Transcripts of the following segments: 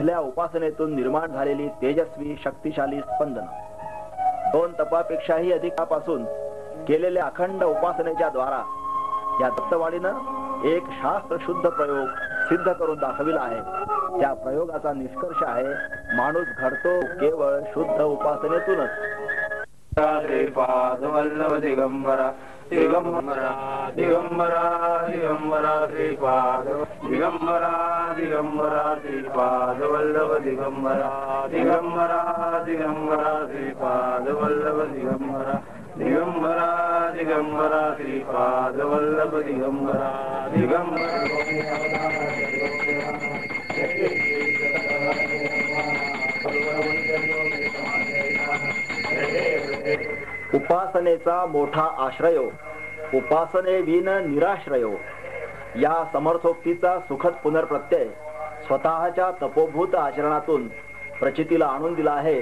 इथल्या उपासनेतून निर्माण झालेली तेजस्वी शक्तिशाली स्पंदन, 2 तपापेक्षाही अधिकापासून केलेल्या अखंड उपासनेच्या द्वारा या दत्तवाडीनं एक शास्त्र शुद्ध प्रयोग सिद्ध करून दाखविला आहे. त्या प्रयोगाचा निष्कर्ष आहे, माणूस घडतो केवळ शुद्ध उपासनेतूनच. श्रीपाद वल्लभ दिगंबरा दिगंबरा दिगंबरा दिगंबरा श्रीपाद दिगंबरा दिगंबरा श्रीपाद वल्लभ दिगंबरा दिगंबरा दिगंबरा श्रीपाद वल्लभ दिगंबरा दिगंबरा दिगंबरा श्रीपाद वल्लभ दिगंबरा दिगंबरा. उपासनेचा मोठा आश्रयो, उपासने विन निराश्रयो या समर्थोक्तीचा सुखद पुनर्प्रत्यय स्वतःच्या तपोभूत आचरणातून प्रचितीला आणून दिला आहे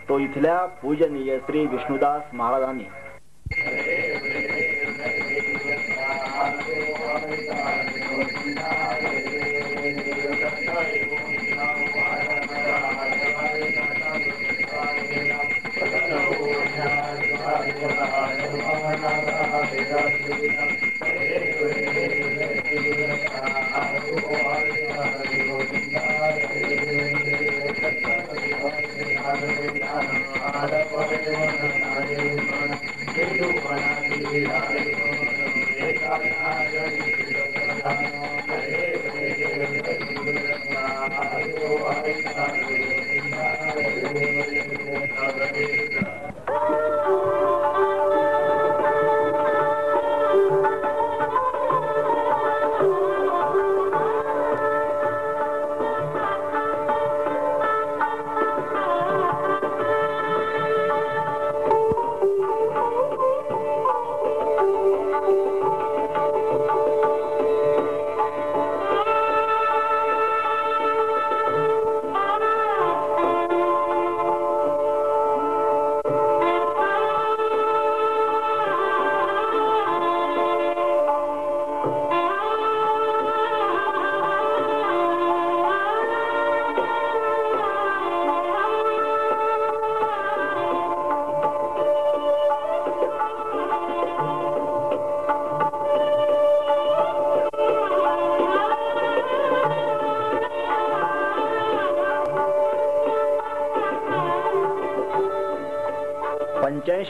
तो इथल्या पूजनीय श्री विष्णुदास महाराजांनी.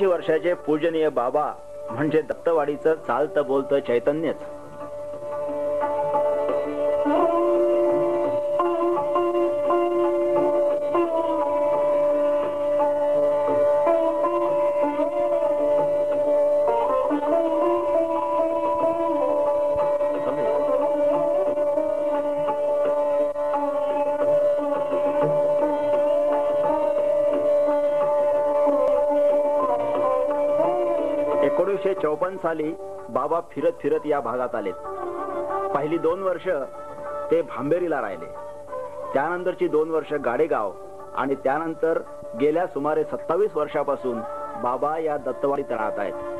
वर्षाचे पूजनीय बाबा म्हणजे दत्तवाडीचं चालतं बोलतं चैतन्यच. साली बाबा फिरत फिरत या भागात आले. पहिली 2 वर्ष ते भांबेरीला राहिले. त्यानंतरची 2 वर्ष गाडेगाव आणि त्यानंतर गेल्या सुमारे 27 वर्षापासून बाबा या दत्तवाडीत राहत आहेत.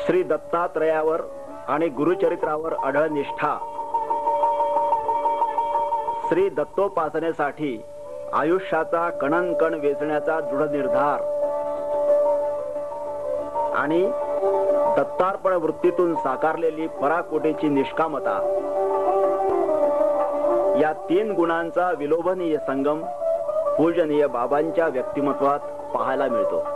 श्री दत्तात्रयावर आणि गुरुचरित्रावर अढळ निष्ठा, श्री दत्तोपासनेसाठी आयुष्याचा कणनकण वेचण्याचा दृढ निर्धार आणि दत्तार्पण वृत्तीतून साकारलेली पराकोटीची निष्कामता या 3 गुणांचा विलोभनीय संगम पूजनीय बाबांच्या व्यक्तिमत्वात पाहायला मिळतो.